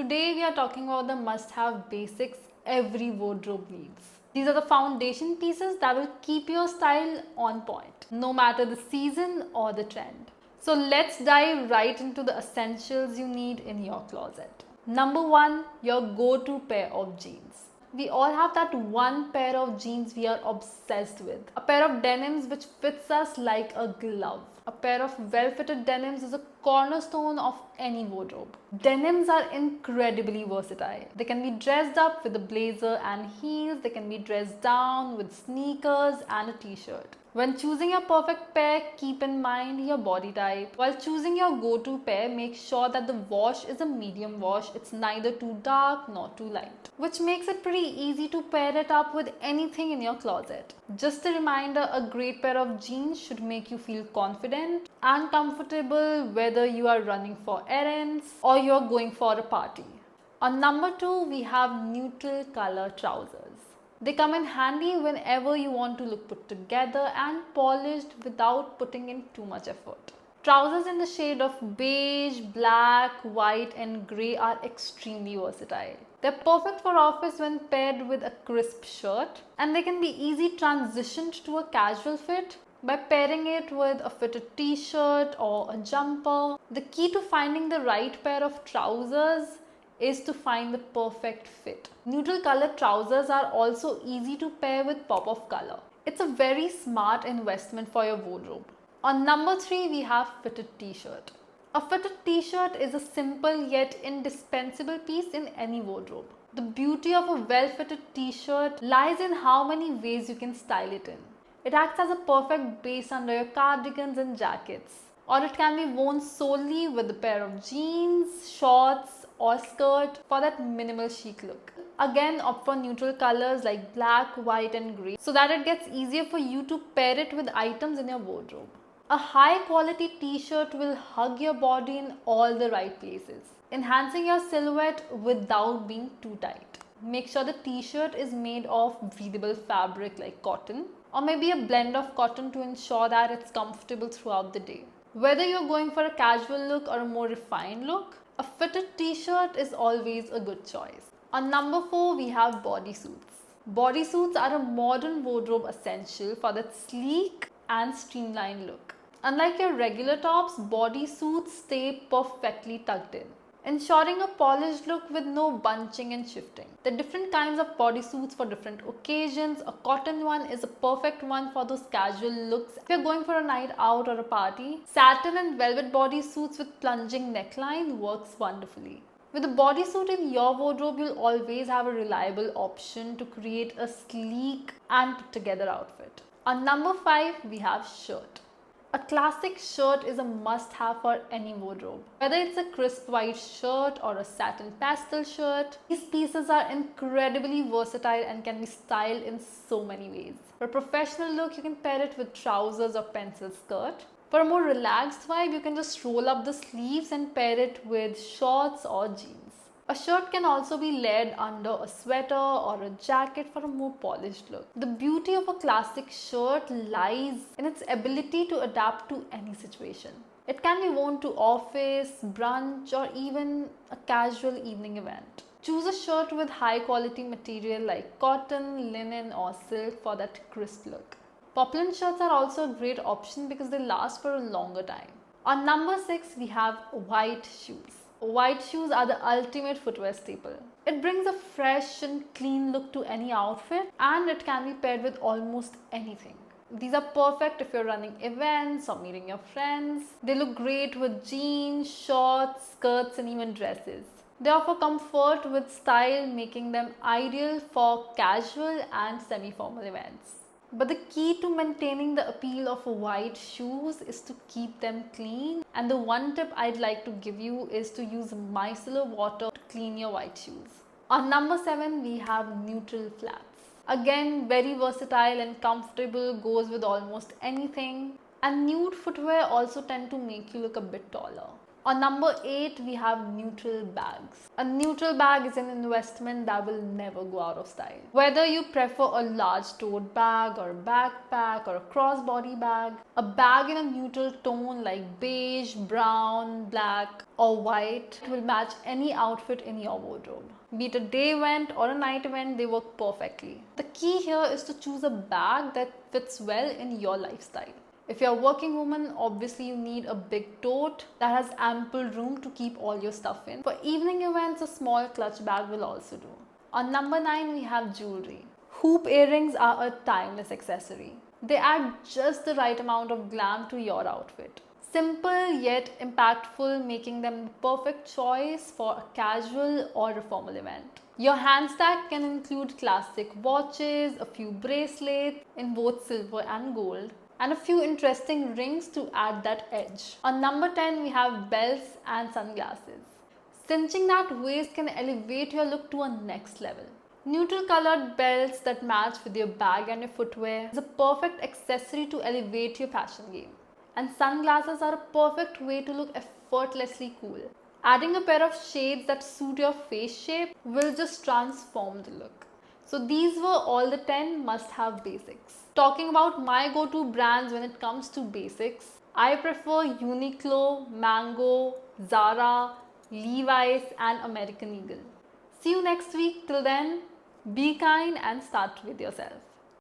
Today we are talking about the must-have basics every wardrobe needs. These are the foundation pieces that will keep your style on point, no matter the season or the trend. So let's dive right into the essentials you need in your closet. Number one, your go-to pair of jeans. We all have that one pair of jeans we are obsessed with. A pair of denims which fits us like a glove. A pair of well-fitted denims is a cornerstone of any wardrobe. Denims are incredibly versatile. They can be dressed up with a blazer and heels. They can be dressed down with sneakers and a t-shirt. When choosing your perfect pair, keep in mind your body type. While choosing your go-to pair, make sure that the wash is a medium wash. It's neither too dark nor too light, which makes it pretty easy to pair it up with anything in your closet. Just a reminder, a great pair of jeans should make you feel confident and comfortable whether you are running for errands or you're going for a party. On number two, we have neutral color trousers. They come in handy whenever you want to look put together and polished without putting in too much effort. Trousers in the shade of beige, black, white and grey are extremely versatile. They're perfect for office when paired with a crisp shirt, and they can be easily transitioned to a casual fit by pairing it with a fitted t-shirt or a jumper. The key to finding the right pair of trousers is to find the perfect fit. Neutral colored trousers are also easy to pair with pop of color. It's a very smart investment for your wardrobe. On number three, we have fitted t-shirt. A fitted t-shirt is a simple yet indispensable piece in any wardrobe. The beauty of a well-fitted t-shirt lies in how many ways you can style it in. It acts as a perfect base under your cardigans and jackets, or it can be worn solely with a pair of jeans, shorts, or skirt for that minimal chic look. Again, opt for neutral colors like black, white and grey so that it gets easier for you to pair it with items in your wardrobe. A high quality t-shirt will hug your body in all the right places, enhancing your silhouette without being too tight. Make sure the t-shirt is made of breathable fabric like cotton, or maybe a blend of cotton to ensure that it's comfortable throughout the day. Whether you're going for a casual look or a more refined look, a fitted t-shirt is always a good choice. On number four, we have bodysuits. Bodysuits are a modern wardrobe essential for that sleek and streamlined look. Unlike your regular tops, bodysuits stay perfectly tucked in, ensuring a polished look with no bunching and shifting. There are different kinds of bodysuits for different occasions. A cotton one is a perfect one for those casual looks. If you're going for a night out or a party, satin and velvet bodysuits with plunging neckline works wonderfully. With a bodysuit in your wardrobe, you'll always have a reliable option to create a sleek and put together outfit. On number five, we have shirt. A classic shirt is a must-have for any wardrobe. Whether it's a crisp white shirt or a satin pastel shirt, these pieces are incredibly versatile and can be styled in so many ways. For a professional look, you can pair it with trousers or pencil skirt. For a more relaxed vibe, you can just roll up the sleeves and pair it with shorts or jeans. A shirt can also be layered under a sweater or a jacket for a more polished look. The beauty of a classic shirt lies in its ability to adapt to any situation. It can be worn to office, brunch, or even a casual evening event. Choose a shirt with high quality material like cotton, linen, or silk for that crisp look. Poplin shirts are also a great option because they last for a longer time. On number six, we have white shoes. White shoes are the ultimate footwear staple. It brings a fresh and clean look to any outfit, and it can be paired with almost anything. These are perfect if you're running events or meeting your friends. They look great with jeans, shorts, skirts and even dresses. They offer comfort with style, making them ideal for casual and semi-formal events. But the key to maintaining the appeal of white shoes is to keep them clean. And the one tip I'd like to give you is to use micellar water to clean your white shoes. On number seven, we have neutral flats. Again, very versatile and comfortable, goes with almost anything. And nude footwear also tend to make you look a bit taller. On number 8, we have neutral bags. A neutral bag is an investment that will never go out of style. Whether you prefer a large tote bag or a backpack or a crossbody bag, a bag in a neutral tone like beige, brown, black or white will match any outfit in your wardrobe. Be it a day event or a night event, they work perfectly. The key here is to choose a bag that fits well in your lifestyle. If you're a working woman, obviously you need a big tote that has ample room to keep all your stuff in. For evening events, a small clutch bag will also do. On number 9, we have jewelry. Hoop earrings are a timeless accessory. They add just the right amount of glam to your outfit. Simple yet impactful, making them the perfect choice for a casual or a formal event. Your hand stack can include classic watches, a few bracelets in both silver and gold, and a few interesting rings to add that edge. On number 10, we have belts and sunglasses. Cinching that waist can elevate your look to a next level. Neutral colored belts that match with your bag and your footwear is a perfect accessory to elevate your fashion game. And sunglasses are a perfect way to look effortlessly cool. Adding a pair of shades that suit your face shape will just transform the look. So these were all the 10 must-have basics. Talking about my go-to brands when it comes to basics, I prefer Uniqlo, Mango, Zara, Levi's and American Eagle. See you next week. Till then, be kind and start with yourself.